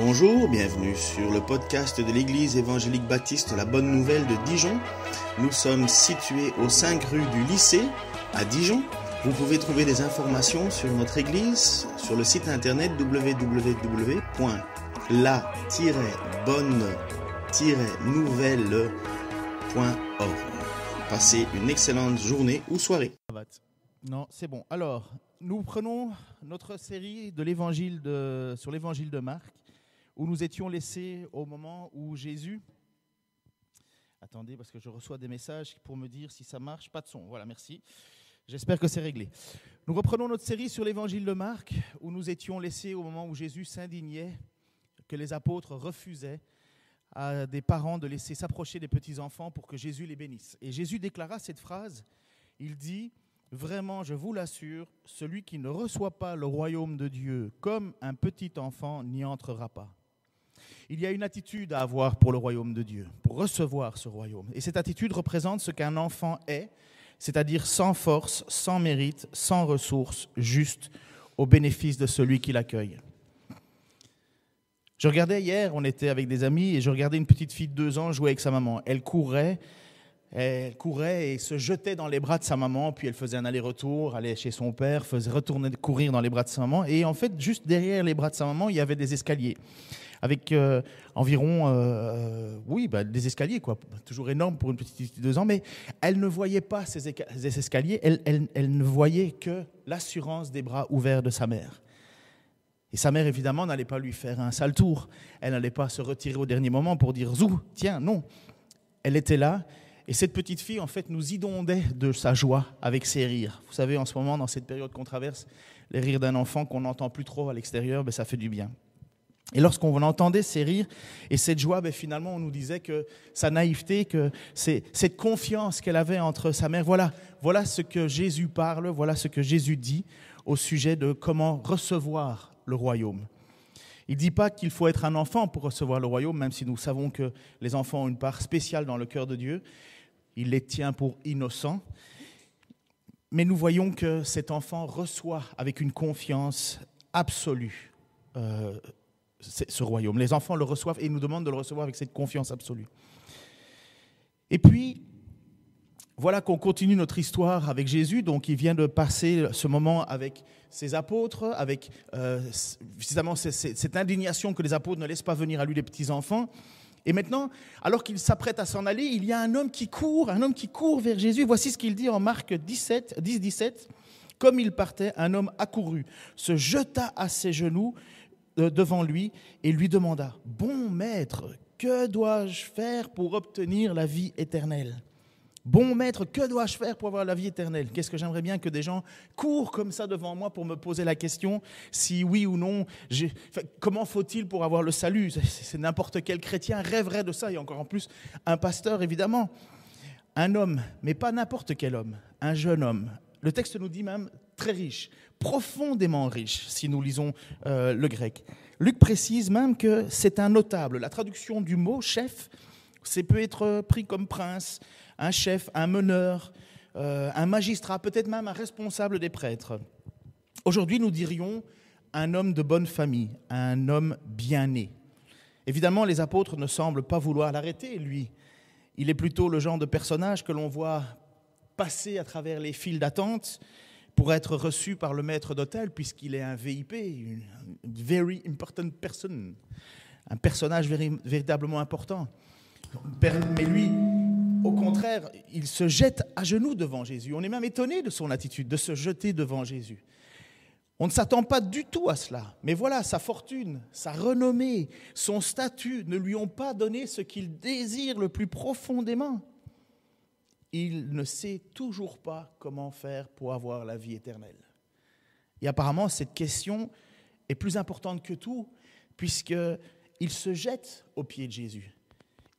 Bonjour, bienvenue sur le podcast de l'Église évangélique baptiste La Bonne Nouvelle de Dijon. Nous sommes situés aux 5 rues du lycée à Dijon. Vous pouvez trouver des informations sur notre Église sur le site internet www.la-bonne-nouvelle.org. Passez une excellente journée ou soirée. Non, c'est bon. Alors, nous prenons notre série de l'évangile sur l'évangile de Marc, où nous étions laissés au moment où Jésus... Attendez, parce que je reçois des messages pour me dire si ça marche. Pas de son, voilà, merci. J'espère que c'est réglé. Nous reprenons notre série sur l'évangile de Marc, où nous étions laissés au moment où Jésus s'indignait que les apôtres refusaient à des parents de laisser s'approcher des petits-enfants pour que Jésus les bénisse. Et Jésus déclara cette phrase, il dit... Vraiment, je vous l'assure, celui qui ne reçoit pas le royaume de Dieu comme un petit enfant n'y entrera pas. Il y a une attitude à avoir pour le royaume de Dieu, pour recevoir ce royaume. Et cette attitude représente ce qu'un enfant est, c'est-à-dire sans force, sans mérite, sans ressources, juste au bénéfice de celui qui l'accueille. Je regardais hier, on était avec des amis, et je regardais une petite fille de 2 ans jouer avec sa maman. Elle courait et se jetait dans les bras de sa maman, puis elle faisait un aller-retour, allait chez son père, faisait retourner courir dans les bras de sa maman. Et en fait, juste derrière les bras de sa maman, il y avait des escaliers, avec environ, des escaliers, quoi, toujours énormes pour une petite fille de 2 ans. Mais elle ne voyait pas ces escaliers, elle ne voyait que l'assurance des bras ouverts de sa mère. Et sa mère, évidemment, n'allait pas lui faire un sale tour. Elle n'allait pas se retirer au dernier moment pour dire « Zou, tiens, non ». Elle était là. Et cette petite fille, en fait, nous inondait de sa joie avec ses rires. Vous savez, en ce moment, dans cette période qu'on traverse, les rires d'un enfant qu'on n'entend plus trop à l'extérieur, ça fait du bien. Et lorsqu'on entendait ces rires et cette joie, finalement, on nous disait que sa naïveté, que cette confiance qu'elle avait entre sa mère, voilà ce que Jésus parle, voilà ce que Jésus dit au sujet de comment recevoir le royaume. Il ne dit pas qu'il faut être un enfant pour recevoir le royaume, même si nous savons que les enfants ont une part spéciale dans le cœur de Dieu. Il les tient pour innocents. Mais nous voyons que cet enfant reçoit avec une confiance absolue ce royaume. Les enfants le reçoivent et ils nous demandent de le recevoir avec cette confiance absolue. Et puis, voilà qu'on continue notre histoire avec Jésus. Donc, il vient de passer ce moment avec ses apôtres, avec précisément cette indignation que les apôtres ne laissent pas venir à lui les petits-enfants. Et maintenant, alors qu'il s'apprête à s'en aller, il y a un homme qui court vers Jésus. Voici ce qu'il dit en Marc 10-17. Comme il partait, un homme accourut, se jeta à ses genoux devant lui et lui demanda « Bon maître, que dois-je faire pour obtenir la vie éternelle ?» Bon maître, que dois-je faire pour avoir la vie éternelle ? Qu'est-ce que j'aimerais bien que des gens courent comme ça devant moi pour me poser la question si oui ou non, comment faut-il pour avoir le salut ? C'est n'importe quel chrétien rêverait de ça, et encore en plus un pasteur évidemment. Un homme, mais pas n'importe quel homme, un jeune homme. Le texte nous dit même très riche, profondément riche si nous lisons le grec. Luc précise même que c'est un notable. La traduction du mot chef, c'est peut être pris comme prince, un chef, un meneur, un magistrat, peut-être même un responsable des prêtres. Aujourd'hui, nous dirions un homme de bonne famille, un homme bien né. Évidemment, les apôtres ne semblent pas vouloir l'arrêter, lui. Il est plutôt le genre de personnage que l'on voit passer à travers les files d'attente pour être reçu par le maître d'hôtel, puisqu'il est un VIP, une very important person, un personnage véritablement important. Mais lui, au contraire, il se jette à genoux devant Jésus. On est même étonné de son attitude, de se jeter devant Jésus. On ne s'attend pas du tout à cela. Mais voilà, sa fortune, sa renommée, son statut ne lui ont pas donné ce qu'il désire le plus profondément. Il ne sait toujours pas comment faire pour avoir la vie éternelle. Et apparemment, cette question est plus importante que tout, puisqu'il se jette aux pieds de Jésus.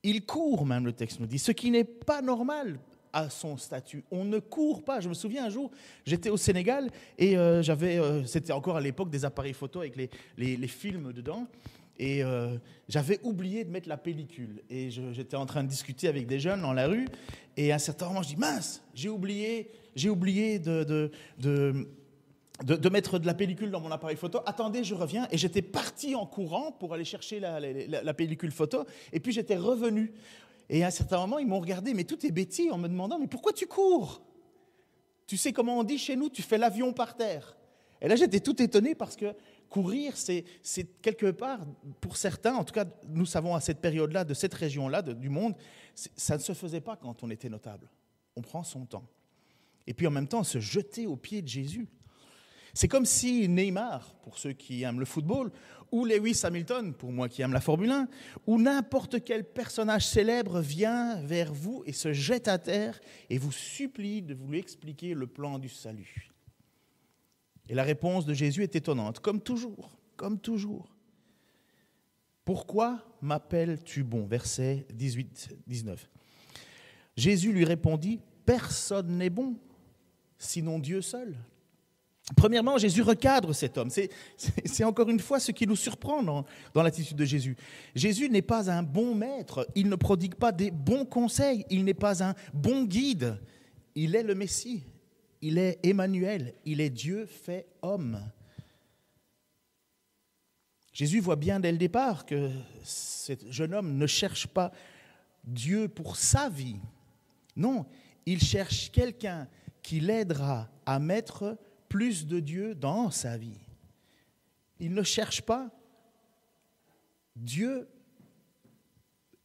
Il court, même le texte nous dit, ce qui n'est pas normal à son statut. On ne court pas. Je me souviens un jour, j'étais au Sénégal et c'était encore à l'époque des appareils photo avec les films dedans. Et j'avais oublié de mettre la pellicule. Et j'étais en train de discuter avec des jeunes dans la rue. Et à un certain moment, je dis, mince, j'ai oublié de mettre de la pellicule dans mon appareil photo. Attendez, je reviens. Et j'étais parti en courant pour aller chercher la pellicule photo. Et puis j'étais revenu. Et à un certain moment, ils m'ont regardé, mais tout est bêtise, en me demandant, mais pourquoi tu cours? Tu sais comment on dit chez nous, tu fais l'avion par terre. Et là, j'étais tout étonné parce que courir, c'est quelque part, pour certains, en tout cas, nous savons à cette période-là, de cette région-là, du monde, ça ne se faisait pas quand on était notable. On prend son temps. Et puis en même temps, se jeter aux pieds de Jésus. C'est comme si Neymar, pour ceux qui aiment le football, ou Lewis Hamilton, pour moi qui aime la Formule 1, ou n'importe quel personnage célèbre vient vers vous et se jette à terre et vous supplie de vous lui expliquer le plan du salut. Et la réponse de Jésus est étonnante, comme toujours, comme toujours. Pourquoi m'appelles-tu bon? Verset 18-19. Jésus lui répondit, personne n'est bon, sinon Dieu seul. Premièrement, Jésus recadre cet homme. C'est encore une fois ce qui nous surprend dans l'attitude de Jésus. Jésus n'est pas un bon maître, il ne prodigue pas des bons conseils, il n'est pas un bon guide. Il est le Messie, il est Emmanuel, il est Dieu fait homme. Jésus voit bien dès le départ que ce jeune homme ne cherche pas Dieu pour sa vie. Non, il cherche quelqu'un qui l'aidera à mettre plus de Dieu dans sa vie. Il ne cherche pas Dieu,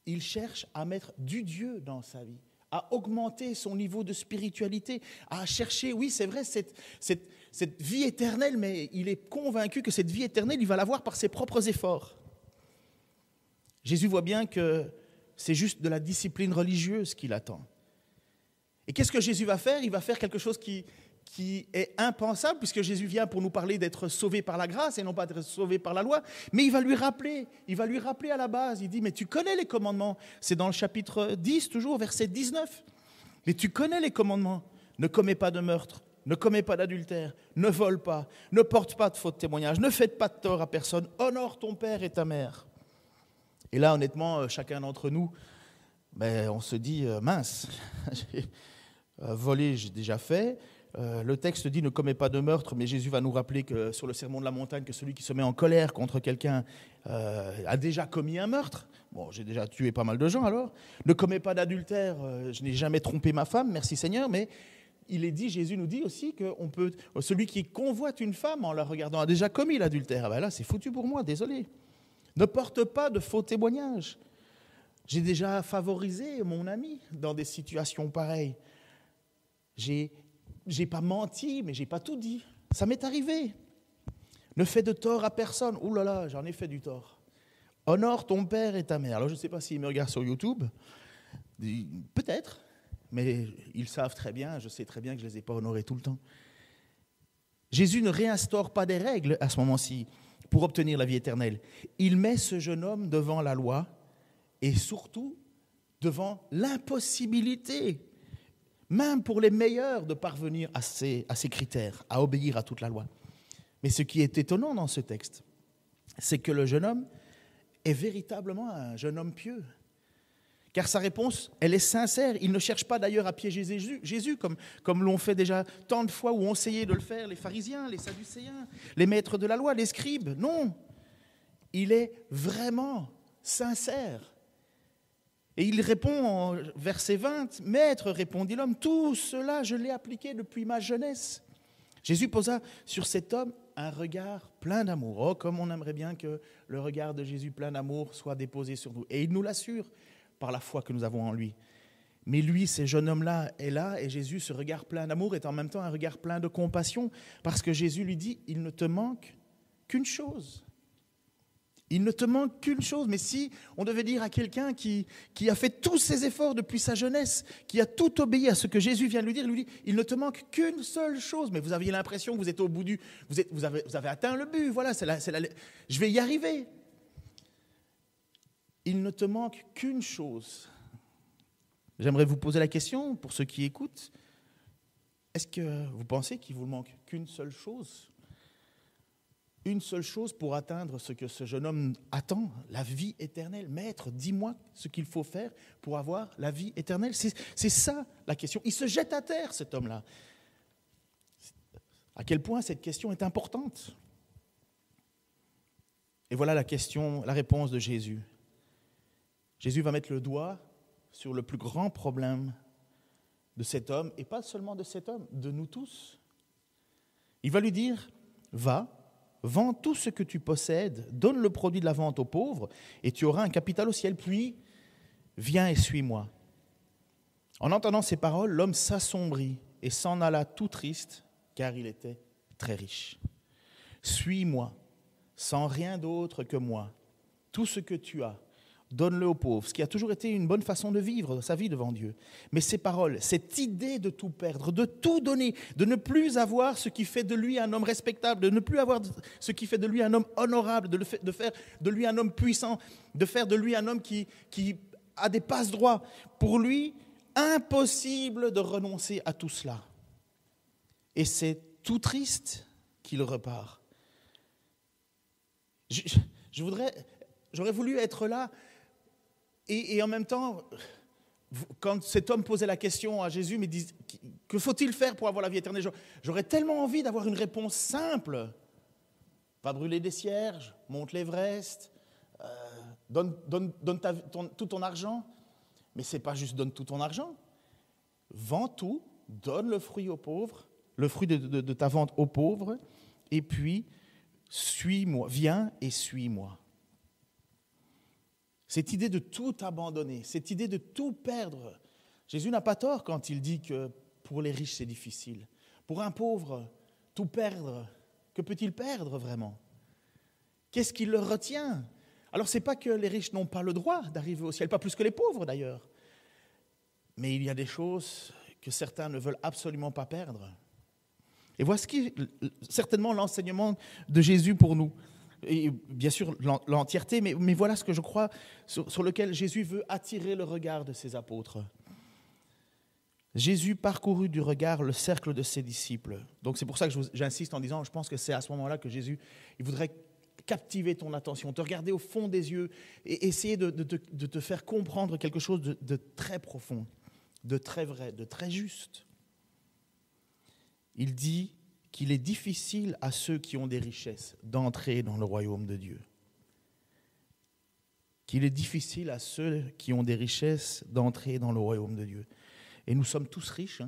il cherche à mettre du Dieu dans sa vie, à augmenter son niveau de spiritualité, à chercher, oui c'est vrai, cette vie éternelle, mais il est convaincu que cette vie éternelle, il va l'avoir par ses propres efforts. Jésus voit bien que c'est juste de la discipline religieuse qu'il attend. Et qu'est-ce que Jésus va faire? Il va faire quelque chose qui est impensable, puisque Jésus vient pour nous parler d'être sauvé par la grâce et non pas d'être sauvé par la loi, mais il va lui rappeler à la base, il dit, mais tu connais les commandements, c'est dans le chapitre 10, toujours, verset 19, mais tu connais les commandements, ne commets pas de meurtre, ne commets pas d'adultère, ne vole pas, ne porte pas de faux témoignage, ne faites pas de tort à personne, honore ton père et ta mère. Et là, honnêtement, chacun d'entre nous, on se dit, mince, voler, j'ai déjà fait. Le texte dit ne commets pas de meurtre, mais Jésus va nous rappeler que sur le sermon de la montagne, que celui qui se met en colère contre quelqu'un a déjà commis un meurtre. Bon, j'ai déjà tué pas mal de gens alors. Ne commets pas d'adultère, je n'ai jamais trompé ma femme, merci Seigneur, mais il est dit, Jésus nous dit aussi que celui qui convoite une femme en la regardant a déjà commis l'adultère. Ah ben là, c'est foutu pour moi, désolé. Ne porte pas de faux témoignages. J'ai déjà favorisé mon ami dans des situations pareilles. J'ai pas menti, mais j'ai pas tout dit. Ça m'est arrivé. Ne fais de tort à personne. Ouh là là, j'en ai fait du tort. Honore ton père et ta mère. Alors je ne sais pas s'ils me regardent sur YouTube. Peut-être, mais ils savent très bien, je sais très bien que je ne les ai pas honorés tout le temps. Jésus ne réinstaure pas des règles à ce moment-ci pour obtenir la vie éternelle. Il met ce jeune homme devant la loi et surtout devant l'impossibilité, même pour les meilleurs, de parvenir à ces critères, à obéir à toute la loi. Mais ce qui est étonnant dans ce texte, c'est que le jeune homme est véritablement un jeune homme pieux. Car sa réponse, elle est sincère. Il ne cherche pas d'ailleurs à piéger Jésus comme l'ont fait déjà tant de fois où ont essayé de le faire les pharisiens, les sadducéens, les maîtres de la loi, les scribes. Non, il est vraiment sincère. Et il répond en verset 20, « Maître, répondit l'homme, tout cela je l'ai appliqué depuis ma jeunesse. » Jésus posa sur cet homme un regard plein d'amour. Oh, comme on aimerait bien que le regard de Jésus plein d'amour soit déposé sur nous. Et il nous l'assure par la foi que nous avons en lui. Mais lui, ce jeune homme-là est là, et Jésus, ce regard plein d'amour, est en même temps un regard plein de compassion, parce que Jésus lui dit, « Il ne te manque qu'une chose. » Il ne te manque qu'une chose. Mais si on devait dire à quelqu'un qui a fait tous ses efforts depuis sa jeunesse, qui a tout obéi à ce que Jésus vient de lui dire, il lui dit, il ne te manque qu'une seule chose. Mais vous aviez l'impression que vous êtes au bout vous avez atteint le but. Voilà, je vais y arriver. Il ne te manque qu'une chose. J'aimerais vous poser la question, pour ceux qui écoutent, est-ce que vous pensez qu'il vous manque qu'une seule chose ? Une seule chose pour atteindre ce que ce jeune homme attend, la vie éternelle. Maître, dis-moi ce qu'il faut faire pour avoir la vie éternelle. C'est ça la question. Il se jette à terre, cet homme-là. À quel point cette question est importante. Et voilà la réponse de Jésus. Jésus va mettre le doigt sur le plus grand problème de cet homme, et pas seulement de cet homme, de nous tous. Il va lui dire, va, vends tout ce que tu possèdes, donne le produit de la vente aux pauvres, et tu auras un capital au ciel, puis viens et suis-moi. En entendant ces paroles, l'homme s'assombrit et s'en alla tout triste, car il était très riche. Suis-moi, sans rien d'autre que moi. Tout ce que tu as, donne-le aux pauvres, ce qui a toujours été une bonne façon de vivre sa vie devant Dieu. Mais ces paroles, cette idée de tout perdre, de tout donner, de ne plus avoir ce qui fait de lui un homme respectable, de ne plus avoir ce qui fait de lui un homme honorable, de faire de lui un homme puissant, de faire de lui un homme qui a des passe-droits. Pour lui, impossible de renoncer à tout cela. Et c'est tout triste qu'il repart. J'aurais voulu être là. Et en même temps, quand cet homme posait la question à Jésus, mais dit, que faut-il faire pour avoir la vie éternelle ? J'aurais tellement envie d'avoir une réponse simple. Va brûler des cierges, monte l'Everest, donne tout ton argent. Mais ce n'est pas juste donne tout ton argent. Vends tout, donne le fruit aux pauvres, le fruit de ta vente aux pauvres, et puis suis-moi, viens et suis-moi. Cette idée de tout abandonner, cette idée de tout perdre. Jésus n'a pas tort quand il dit que pour les riches, c'est difficile. Pour un pauvre, tout perdre, que peut-il perdre vraiment ? Qu'est-ce qui le retient ? Alors, ce n'est pas que les riches n'ont pas le droit d'arriver au ciel, pas plus que les pauvres d'ailleurs. Mais il y a des choses que certains ne veulent absolument pas perdre. Et voici certainement l'enseignement de Jésus pour nous. Et bien sûr l'entièreté, mais voilà ce que je crois sur lequel Jésus veut attirer le regard de ses apôtres. Jésus parcourut du regard le cercle de ses disciples. Donc c'est pour ça que j'insiste en disant, je pense que c'est à ce moment-là que Jésus, il voudrait captiver ton attention, te regarder au fond des yeux et essayer de te faire comprendre quelque chose de très profond, de très vrai, de très juste. Il dit qu'il est difficile à ceux qui ont des richesses d'entrer dans le royaume de Dieu. Qu'il est difficile à ceux qui ont des richesses d'entrer dans le royaume de Dieu. Et nous sommes tous riches.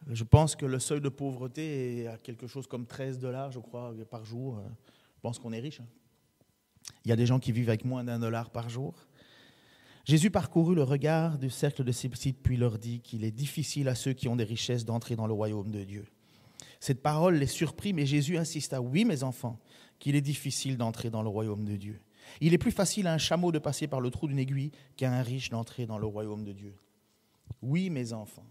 Je pense que le seuil de pauvreté est à quelque chose comme $13, je crois, par jour. Je pense qu'on est riche. Il y a des gens qui vivent avec moins $1 par jour. Jésus parcourut le regard du cercle de ses disciples, puis leur dit qu'il est difficile à ceux qui ont des richesses d'entrer dans le royaume de Dieu. Cette parole les surprit, mais Jésus insista, « Oui, mes enfants, qu'il est difficile d'entrer dans le royaume de Dieu. Il est plus facile à un chameau de passer par le trou d'une aiguille qu'à un riche d'entrer dans le royaume de Dieu. » Oui, mes enfants,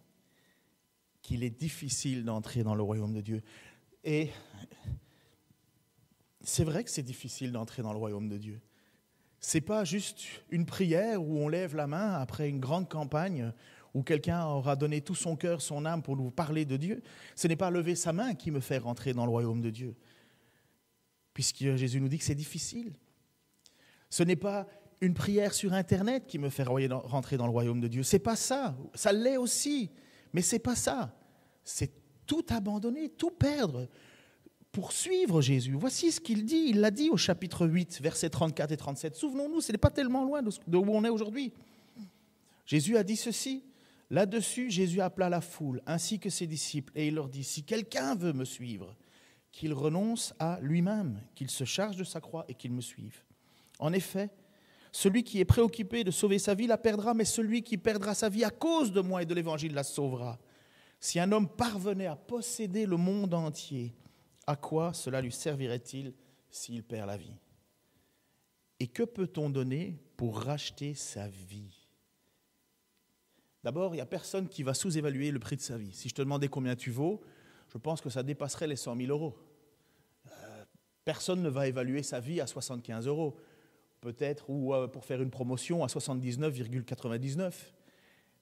qu'il est difficile d'entrer dans le royaume de Dieu. Et c'est vrai que c'est difficile d'entrer dans le royaume de Dieu. Ce n'est pas juste une prière où on lève la main après une grande campagne où quelqu'un aura donné tout son cœur, son âme pour nous parler de Dieu. Ce n'est pas lever sa main qui me fait rentrer dans le royaume de Dieu, puisque Jésus nous dit que c'est difficile. Ce n'est pas une prière sur Internet qui me fait rentrer dans le royaume de Dieu. Ce n'est pas ça. Ça l'est aussi, mais ce n'est pas ça. C'est tout abandonner, tout perdre pour suivre Jésus. Voici ce qu'il dit. Il l'a dit au chapitre 8, versets 34 et 37. Souvenons-nous, ce n'est pas tellement loin de où on est aujourd'hui. Jésus a dit ceci. Là-dessus, Jésus appela la foule, ainsi que ses disciples, et il leur dit, « Si quelqu'un veut me suivre, qu'il renonce à lui-même, qu'il se charge de sa croix et qu'il me suive. En effet, celui qui est préoccupé de sauver sa vie la perdra, mais celui qui perdra sa vie à cause de moi et de l'Évangile la sauvera. Si un homme parvenait à posséder le monde entier, à quoi cela lui servirait-il s'il perd la vie ? Et que peut-on donner pour racheter sa vie ? » D'abord, il n'y a personne qui va sous-évaluer le prix de sa vie. Si je te demandais combien tu vaux, je pense que ça dépasserait les 100 000 euros. Personne ne va évaluer sa vie à 75 euros, peut-être, ou pour faire une promotion à 79,99.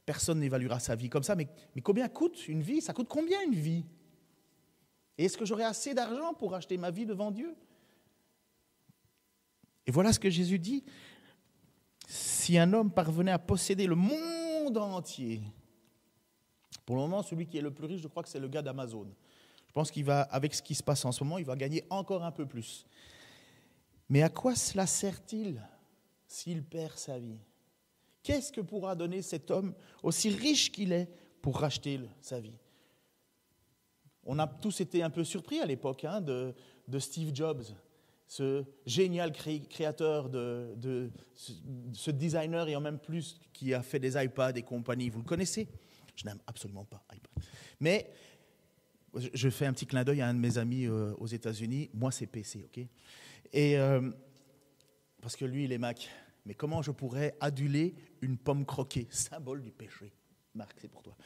Personne n'évaluera sa vie comme ça. Mais combien coûte une vie ? Ça coûte combien une vie ? Et est-ce que j'aurai assez d'argent pour acheter ma vie devant Dieu ? Et voilà ce que Jésus dit. Si un homme parvenait à posséder le monde entier, pour le moment, celui qui est le plus riche, je crois que c'est le gars d'Amazon. Je pense qu'il va, avec ce qui se passe en ce moment, il va gagner encore un peu plus. Mais à quoi cela sert-il s'il perd sa vie? Qu'est-ce que pourra donner cet homme, aussi riche qu'il est, pour racheter sa vie? On a tous été un peu surpris à l'époque de Steve Jobs, ce génial créateur, ce designer et en même plus qui a fait des iPads et compagnie. Vous le connaissez? Je n'aime absolument pas iPad. Mais je fais un petit clin d'œil à un de mes amis aux États-Unis. Moi, c'est PC, ok? Et parce que lui, il est Mac. Mais comment je pourrais aduler une pomme croquée, symbole du péché? Marc, c'est pour toi.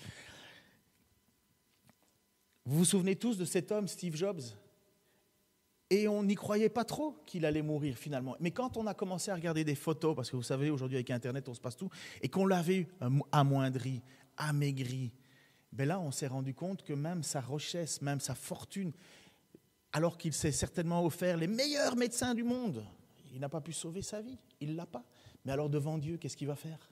Vous vous souvenez tous de cet homme, Steve Jobs? Et on n'y croyait pas trop qu'il allait mourir finalement. Mais quand on a commencé à regarder des photos, parce que vous savez, aujourd'hui avec Internet, on se passe tout, et qu'on l'avait amoindri, amaigri, ben là, on s'est rendu compte que même sa richesse, même sa fortune, alors qu'il s'est certainement offert les meilleurs médecins du monde, il n'a pas pu sauver sa vie, il ne l'a pas. Mais alors devant Dieu, qu'est-ce qu'il va faire?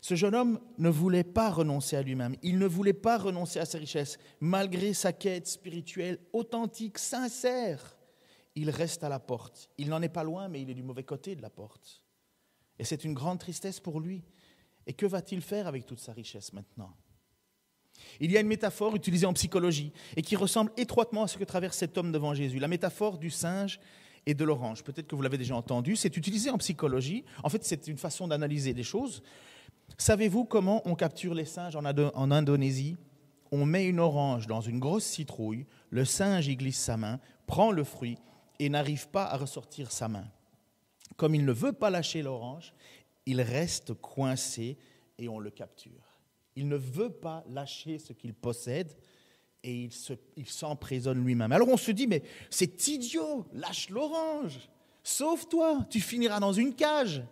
Ce jeune homme ne voulait pas renoncer à lui-même, il ne voulait pas renoncer à ses richesses. Malgré sa quête spirituelle authentique, sincère, il reste à la porte. Il n'en est pas loin, mais il est du mauvais côté de la porte. Et c'est une grande tristesse pour lui. Et que va-t-il faire avec toute sa richesse maintenant? Il y a une métaphore utilisée en psychologie et qui ressemble étroitement à ce que traverse cet homme devant Jésus, la métaphore du singe et de l'orange. Peut-être que vous l'avez déjà entendu, c'est utilisé en psychologie. En fait, c'est une façon d'analyser les choses. Savez-vous comment on capture les singes en Indonésie? On met une orange dans une grosse citrouille, le singe y glisse sa main, prend le fruit et n'arrive pas à ressortir sa main. Comme il ne veut pas lâcher l'orange, il reste coincé et on le capture. Il ne veut pas lâcher ce qu'il possède et il s'emprisonne lui-même. Alors on se dit, mais c'est idiot, lâche l'orange, sauve-toi, tu finiras dans une cage,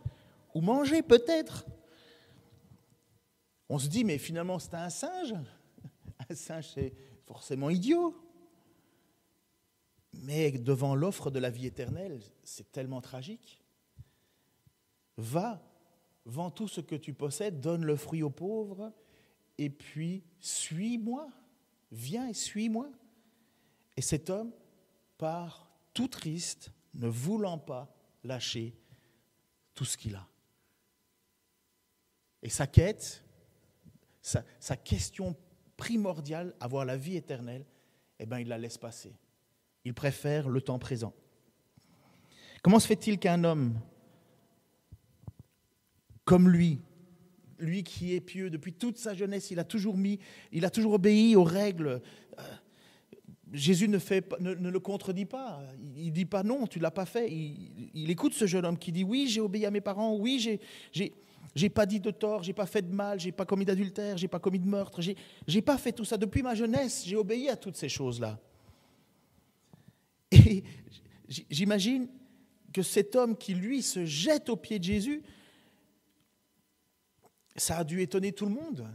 ou manger peut-être. On se dit, mais finalement c'est un singe. Un singe, c'est forcément idiot. Mais devant l'offre de la vie éternelle, c'est tellement tragique. Va, vends tout ce que tu possèdes, donne le fruit aux pauvres, et puis suis-moi. Viens et suis-moi. Et cet homme part tout triste, ne voulant pas lâcher tout ce qu'il a. Et sa quête, sa question primordiale, avoir la vie éternelle, eh bien, il la laisse passer. Il préfère le temps présent. Comment se fait-il qu'un homme comme lui qui est pieux depuis toute sa jeunesse, il a toujours obéi aux règles. Jésus ne le contredit pas. Il ne dit pas non, tu ne l'as pas fait. Il écoute ce jeune homme qui dit oui, j'ai obéi à mes parents, oui, j'ai pas dit de tort, j'ai pas fait de mal, j'ai pas commis d'adultère, j'ai pas commis de meurtre, j'ai pas fait tout ça depuis ma jeunesse, j'ai obéi à toutes ces choses-là. Et j'imagine que cet homme qui, lui, se jette aux pieds de Jésus, ça a dû étonner tout le monde,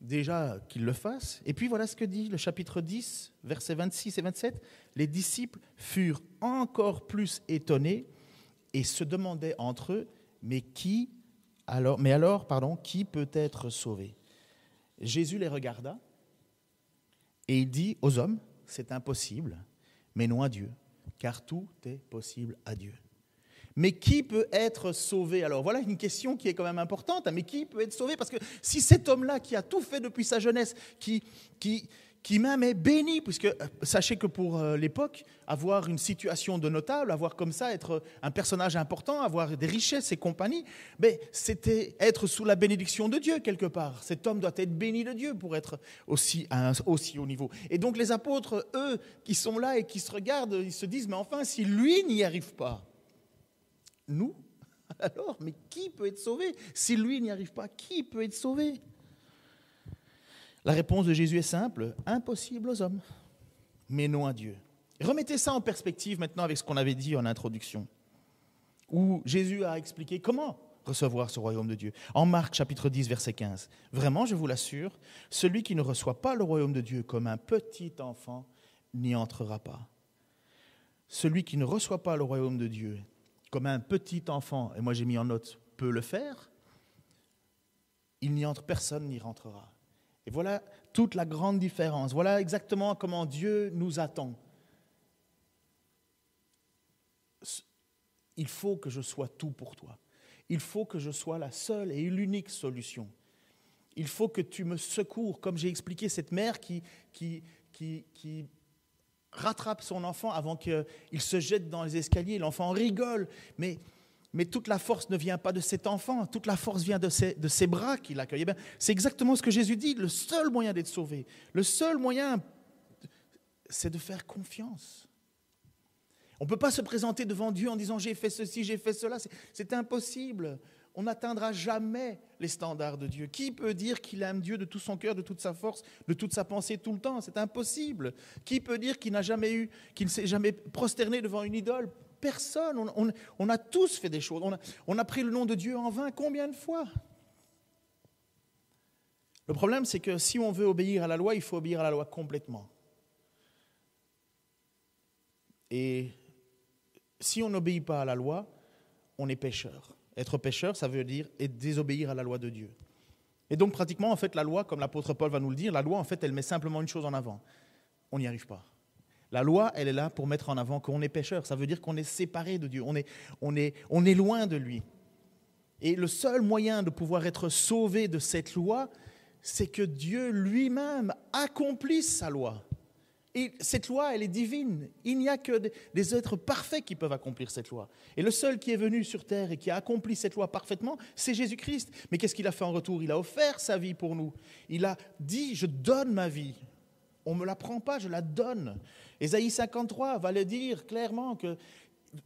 déjà qu'il le fasse. Et puis voilà ce que dit le chapitre 10, versets 26 et 27. Les disciples furent encore plus étonnés et se demandaient entre eux, mais qui peut être sauvé? Jésus les regarda et il dit aux hommes, c'est impossible, mais non à Dieu, car tout est possible à Dieu. Mais qui peut être sauvé? Alors voilà une question qui est quand même importante, mais qui peut être sauvé? Parce que si cet homme-là qui a tout fait depuis sa jeunesse, qui même est béni, puisque sachez que pour l'époque, avoir une situation de notable, avoir comme ça, être un personnage important, avoir des richesses et compagnie, c'était être sous la bénédiction de Dieu quelque part. Cet homme doit être béni de Dieu pour être aussi haut niveau. Et donc les apôtres, eux, qui sont là et qui se regardent, ils se disent, mais enfin, si lui n'y arrive pas, nous, alors, mais qui peut être sauvé? Si lui n'y arrive pas, qui peut être sauvé? La réponse de Jésus est simple, impossible aux hommes, mais non à Dieu. Remettez ça en perspective maintenant avec ce qu'on avait dit en introduction, où Jésus a expliqué comment recevoir ce royaume de Dieu. En Marc chapitre 10, verset 15, vraiment, je vous l'assure, celui qui ne reçoit pas le royaume de Dieu comme un petit enfant n'y entrera pas. Celui qui ne reçoit pas le royaume de Dieu comme un petit enfant, et moi j'ai mis en note, peut le faire, personne n'y rentrera. Et voilà toute la grande différence. Voilà exactement comment Dieu nous attend. Il faut que je sois tout pour toi. Il faut que je sois la seule et l'unique solution. Il faut que tu me secours, comme j'ai expliqué, cette mère qui rattrape son enfant avant qu'il se jette dans les escaliers. L'enfant rigole, mais toute la force ne vient pas de cet enfant, toute la force vient de ses bras qui l'accueillent. C'est exactement ce que Jésus dit, le seul moyen d'être sauvé, le seul moyen, c'est de faire confiance. On ne peut pas se présenter devant Dieu en disant « j'ai fait ceci, j'ai fait cela ». C'est impossible. On n'atteindra jamais les standards de Dieu. Qui peut dire qu'il aime Dieu de tout son cœur, de toute sa force, de toute sa pensée tout le temps? C'est impossible. Qui peut dire qu'il ne s'est jamais prosterné devant une idole? Personne. On a tous fait des choses. On a pris le nom de Dieu en vain combien de fois? Le problème, c'est que si on veut obéir à la loi, il faut obéir à la loi complètement. Et si on n'obéit pas à la loi, on est pécheur. Être pécheur, ça veut dire désobéir à la loi de Dieu. Et donc, pratiquement, en fait, la loi, comme l'apôtre Paul va nous le dire, la loi, en fait, elle met simplement une chose en avant. On n'y arrive pas. La loi, elle est là pour mettre en avant qu'on est pécheur. Ça veut dire qu'on est séparé de Dieu. On est loin de lui. Et le seul moyen de pouvoir être sauvé de cette loi, c'est que Dieu lui-même accomplisse sa loi. Et cette loi, elle est divine. Il n'y a que des êtres parfaits qui peuvent accomplir cette loi. Et le seul qui est venu sur terre et qui a accompli cette loi parfaitement, c'est Jésus-Christ. Mais qu'est-ce qu'il a fait en retour? Il a offert sa vie pour nous. Il a dit, je donne ma vie. On ne me la prend pas, je la donne. Ésaïe 53 va le dire clairement que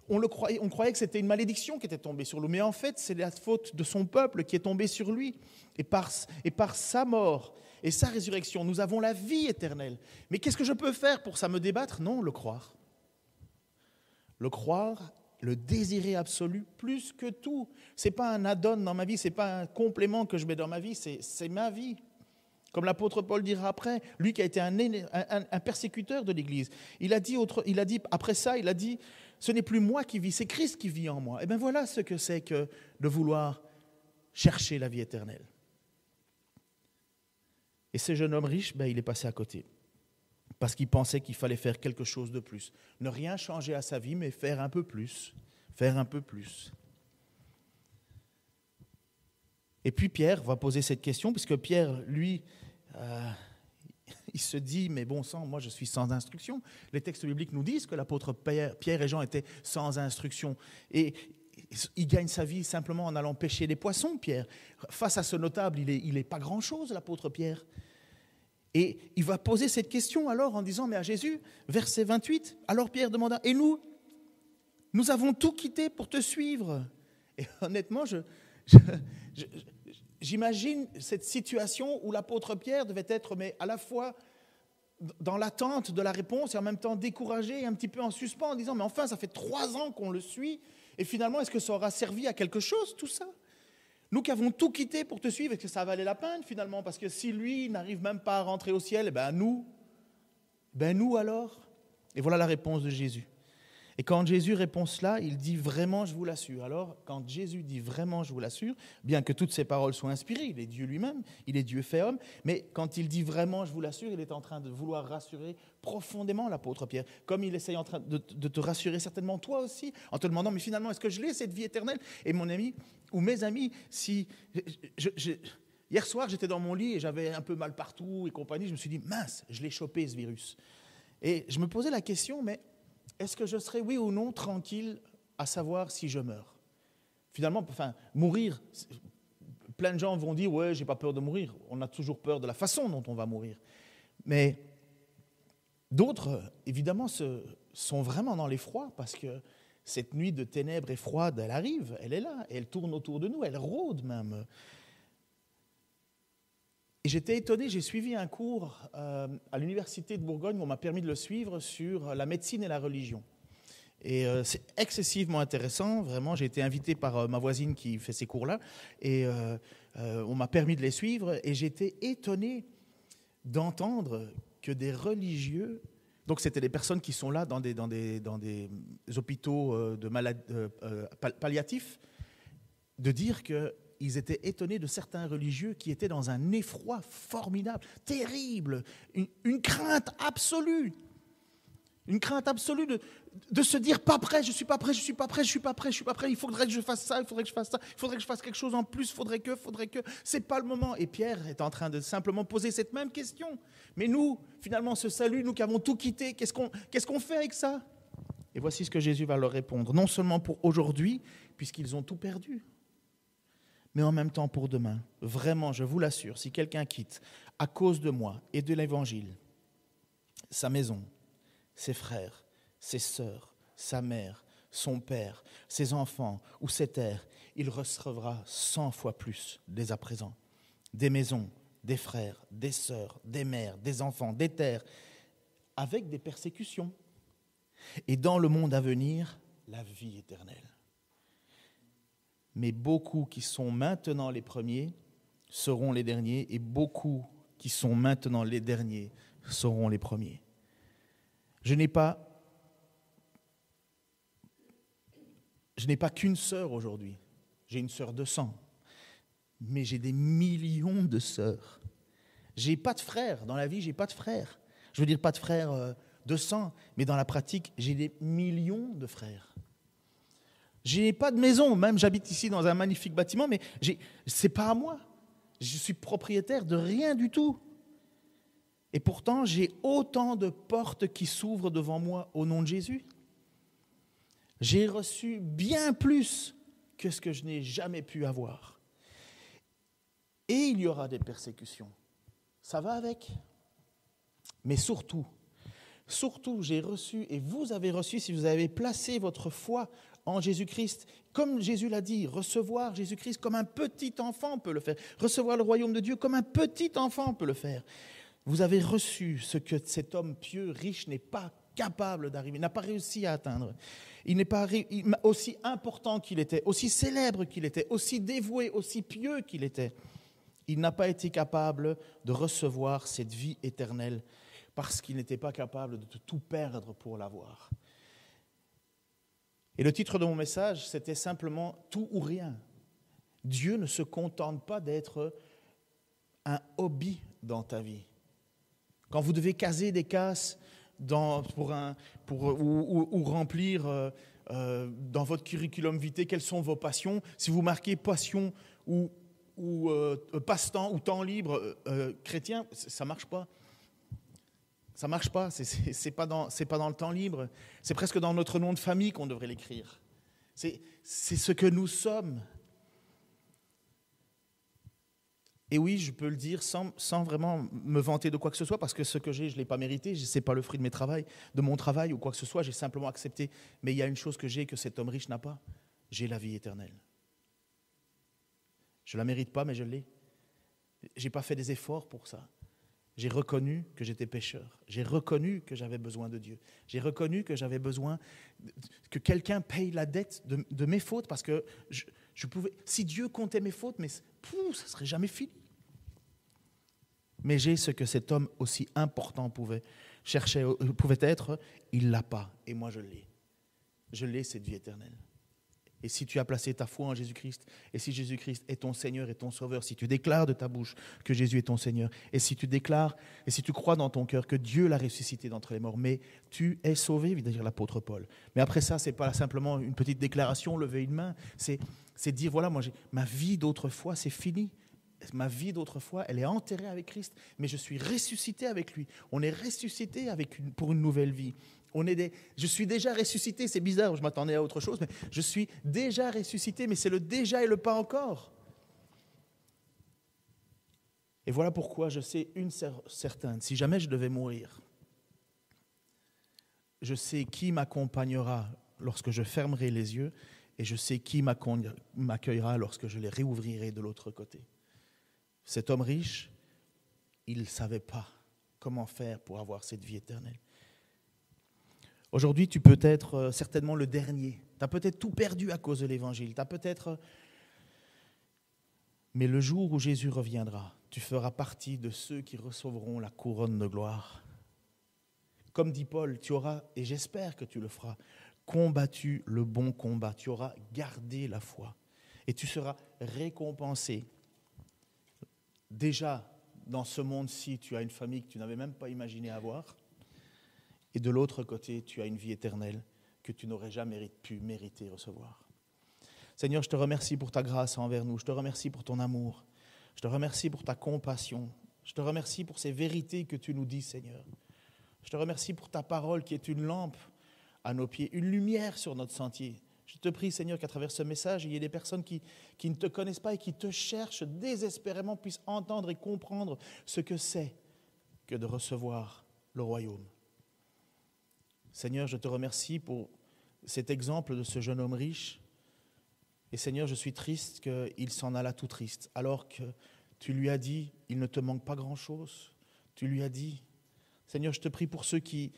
on croyait que c'était une malédiction qui était tombée sur lui. Mais en fait, c'est la faute de son peuple qui est tombée sur lui. Et par sa mort et sa résurrection, nous avons la vie éternelle. Mais qu'est-ce que je peux faire pour ça? Me débattre? Non, le croire. Le croire, le désirer absolu, plus que tout. Ce n'est pas un add-on dans ma vie, ce n'est pas un complément que je mets dans ma vie, c'est ma vie. Comme l'apôtre Paul dira après, lui qui a été un persécuteur de l'Église, il a dit après ça, il a dit, ce n'est plus moi qui vis, c'est Christ qui vit en moi. Et bien voilà ce que c'est que de vouloir chercher la vie éternelle. Et ce jeune homme riche, il est passé à côté. Parce qu'il pensait qu'il fallait faire quelque chose de plus. Ne rien changer à sa vie, mais faire un peu plus. Faire un peu plus. Et puis Pierre va poser cette question, puisque Pierre, lui, il se dit, mais bon sang, moi je suis sans instruction. Les textes bibliques nous disent que l'apôtre Pierre et Jean étaient sans instruction. Et il gagne sa vie simplement en allant pêcher des poissons, Pierre. Face à ce notable, il est pas grand-chose, l'apôtre Pierre. Et il va poser cette question alors en disant, mais à Jésus, verset 28, alors Pierre demanda, et nous avons tout quitté pour te suivre. Et honnêtement, j'imagine cette situation où l'apôtre Pierre devait être, mais à la fois dans l'attente de la réponse et en même temps découragé et un petit peu en suspens en disant, mais enfin, ça fait 3 ans qu'on le suit et finalement, est-ce que ça aura servi à quelque chose tout ça? Nous qui avons tout quitté pour te suivre, est-ce que ça valait la peine finalement? Parce que si lui n'arrive même pas à rentrer au ciel, nous alors? Et voilà la réponse de Jésus. Et quand Jésus répond cela, il dit vraiment, je vous l'assure. Alors, quand Jésus dit vraiment, je vous l'assure, bien que toutes ces paroles soient inspirées, il est Dieu lui-même, il est Dieu fait homme, mais quand il dit vraiment, je vous l'assure, il est en train de vouloir rassurer profondément l'apôtre Pierre, comme il essaye en train de te rassurer certainement toi aussi, en te demandant, mais finalement, est-ce que je l'ai, cette vie éternelle? Et mon ami, ou mes amis, si... Hier soir, j'étais dans mon lit et j'avais un peu mal partout et compagnie, je me suis dit, mince, je l'ai chopé ce virus. Et je me posais la question, mais... est-ce que je serai, oui ou non, tranquille à savoir si je meurs? Finalement, mourir, plein de gens vont dire, ouais, j'ai pas peur de mourir. On a toujours peur de la façon dont on va mourir. Mais d'autres, évidemment, sont vraiment dans l'effroi parce que cette nuit de ténèbres et froide, elle arrive, elle est là, elle tourne autour de nous, elle rôde même. Et j'étais étonné, j'ai suivi un cours à l'université de Bourgogne, où on m'a permis de le suivre, sur la médecine et la religion. Et c'est excessivement intéressant, vraiment, j'ai été invité par ma voisine qui fait ces cours-là, et on m'a permis de les suivre, et j'étais étonné d'entendre que des religieux, donc c'était des personnes qui sont là dans des hôpitaux de malades palliatifs, de dire que ils étaient étonnés de certains religieux qui étaient dans un effroi formidable, terrible, une crainte absolue. Une crainte absolue de se dire pas prêt, je suis pas prêt, je suis pas prêt, je suis pas prêt, je suis pas prêt, il faudrait que je fasse ça, il faudrait que je fasse ça, il faudrait que je fasse quelque chose en plus, faudrait que, c'est pas le moment. Et Pierre est en train de simplement poser cette même question. Mais nous, finalement, ce salut, nous qui avons tout quitté, qu'est-ce qu'on fait avec ça? Et voici ce que Jésus va leur répondre, non seulement pour aujourd'hui, puisqu'ils ont tout perdu, mais en même temps pour demain. Vraiment, je vous l'assure, si quelqu'un quitte à cause de moi et de l'Évangile, sa maison, ses frères, ses sœurs, sa mère, son père, ses enfants ou ses terres, il recevra 100 fois plus dès à présent. Des maisons, des frères, des sœurs, des mères, des enfants, des terres, avec des persécutions. Et dans le monde à venir, la vie éternelle. Mais beaucoup qui sont maintenant les premiers seront les derniers, et beaucoup qui sont maintenant les derniers seront les premiers. Je n'ai pas qu'une sœur aujourd'hui. J'ai une sœur de sang. Mais j'ai des millions de sœurs. J'ai pas de frères. Dans la vie, j'ai pas de frères. Je veux dire pas de frères de sang, mais dans la pratique, j'ai des millions de frères. J'ai pas de maison. Même j'habite ici dans un magnifique bâtiment, mais c'est pas à moi. Je suis propriétaire de rien du tout. Et pourtant, j'ai autant de portes qui s'ouvrent devant moi au nom de Jésus. J'ai reçu bien plus que ce que je n'ai jamais pu avoir. Et il y aura des persécutions. Ça va avec. Mais surtout, j'ai reçu, et vous avez reçu, si vous avez placé votre foi en Jésus-Christ, comme Jésus l'a dit, recevoir Jésus-Christ comme un petit enfant peut le faire. Recevoir le royaume de Dieu comme un petit enfant peut le faire. Vous avez reçu ce que cet homme pieux, riche, n'est pas capable d'arriver, n'a pas réussi à atteindre. Il n'est pas aussi important qu'il était, aussi célèbre qu'il était, aussi dévoué, aussi pieux qu'il était. Il n'a pas été capable de recevoir cette vie éternelle parce qu'il n'était pas capable de tout perdre pour l'avoir. Et le titre de mon message, c'était simplement « Tout ou rien ». Dieu ne se contente pas d'être un hobby dans ta vie. Quand vous devez caser des cases ou remplir dans votre curriculum vitae quelles sont vos passions, si vous marquez passion ou passe-temps ou temps libre chrétien, ça ne marche pas. Ça ne marche pas, c'est pas dans le temps libre. C'est presque dans notre nom de famille qu'on devrait l'écrire. C'est ce que nous sommes. Et oui, je peux le dire sans vraiment me vanter de quoi que ce soit, parce que ce que j'ai, je ne l'ai pas mérité, ce n'est pas le fruit de mon travail ou quoi que ce soit, j'ai simplement accepté. Mais il y a une chose que j'ai que cet homme riche n'a pas, j'ai la vie éternelle. Je ne la mérite pas, mais je l'ai. Je n'ai pas fait des efforts pour ça. J'ai reconnu que j'étais pécheur. J'ai reconnu que j'avais besoin de Dieu. J'ai reconnu que j'avais besoin que quelqu'un paye la dette de mes fautes, parce que je pouvais, si Dieu comptait mes fautes, mais ça ne serait jamais fini. Mais j'ai ce que cet homme aussi important pouvait être, il ne l'a pas, et moi je l'ai. Je l'ai, cette vie éternelle. Et si tu as placé ta foi en Jésus-Christ, et si Jésus-Christ est ton Seigneur et ton Sauveur, si tu déclares de ta bouche que Jésus est ton Seigneur, et si tu déclares, et si tu crois dans ton cœur que Dieu l'a ressuscité d'entre les morts, mais tu es sauvé, veut dire l'apôtre Paul. Mais après ça, ce n'est pas simplement une petite déclaration, lever une main, c'est dire, voilà, ma vie d'autrefois, c'est fini. Ma vie d'autrefois, elle est enterrée avec Christ, mais je suis ressuscité avec lui. On est ressuscité pour une nouvelle vie. Je suis déjà ressuscité, c'est bizarre, je m'attendais à autre chose, mais je suis déjà ressuscité, mais c'est le déjà et le pas encore. Et voilà pourquoi je sais une certaine, si jamais je devais mourir, je sais qui m'accompagnera lorsque je fermerai les yeux, et je sais qui m'accueillera lorsque je les réouvrirai de l'autre côté. Cet homme riche, il ne savait pas comment faire pour avoir cette vie éternelle. Aujourd'hui, tu peux être certainement le dernier. Tu as peut-être tout perdu à cause de l'Évangile. Mais le jour où Jésus reviendra, tu feras partie de ceux qui recevront la couronne de gloire. Comme dit Paul, tu auras, et j'espère que tu le feras, combattu le bon combat. Tu auras gardé la foi. Et tu seras récompensé. Déjà, dans ce monde-ci, tu as une famille que tu n'avais même pas imaginé avoir. Et de l'autre côté, tu as une vie éternelle que tu n'aurais jamais pu mériter recevoir. Seigneur, je te remercie pour ta grâce envers nous. Je te remercie pour ton amour. Je te remercie pour ta compassion. Je te remercie pour ces vérités que tu nous dis, Seigneur. Je te remercie pour ta parole qui est une lampe à nos pieds, une lumière sur notre sentier. Je te prie, Seigneur, qu'à travers ce message, il y ait des personnes qui ne te connaissent pas et qui te cherchent désespérément puissent entendre et comprendre ce que c'est que de recevoir le royaume. Seigneur, je te remercie pour cet exemple de ce jeune homme riche. Et Seigneur, je suis triste qu'il s'en alla tout triste, alors que tu lui as dit, il ne te manque pas grand-chose. Tu lui as dit, Seigneur, je te prie pour ceux qui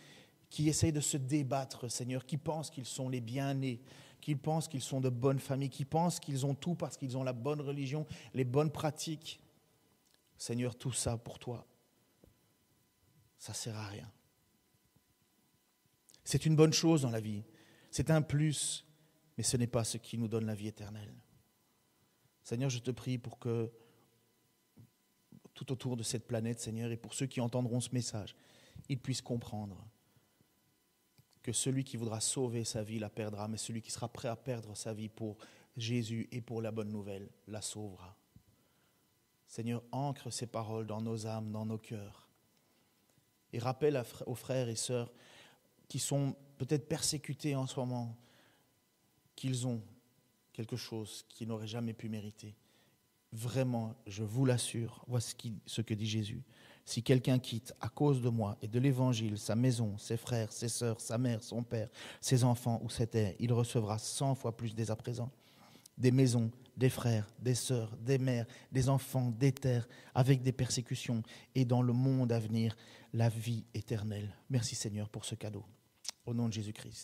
essayent de se débattre, Seigneur, qui pensent qu'ils sont les bien-nés, qui pensent qu'ils sont de bonnes familles, qui pensent qu'ils ont tout parce qu'ils ont la bonne religion, les bonnes pratiques. Seigneur, tout ça pour toi, ça ne sert à rien. C'est une bonne chose dans la vie, c'est un plus, mais ce n'est pas ce qui nous donne la vie éternelle. Seigneur, je te prie pour que tout autour de cette planète, Seigneur, et pour ceux qui entendront ce message, ils puissent comprendre que celui qui voudra sauver sa vie la perdra, mais celui qui sera prêt à perdre sa vie pour Jésus et pour la bonne nouvelle la sauvera. Seigneur, ancre ces paroles dans nos âmes, dans nos cœurs, et rappelle aux frères et sœurs qui sont peut-être persécutés en ce moment, qu'ils ont quelque chose qu'ils n'auraient jamais pu mériter. Vraiment, je vous l'assure, voici ce que dit Jésus. Si quelqu'un quitte à cause de moi et de l'évangile sa maison, ses frères, ses sœurs, sa mère, son père, ses enfants ou ses terres, il recevra 100 fois plus dès à présent. Des maisons, des frères, des sœurs, des mères, des enfants, des terres, avec des persécutions et dans le monde à venir, la vie éternelle. Merci Seigneur pour ce cadeau. Au nom de Jésus-Christ.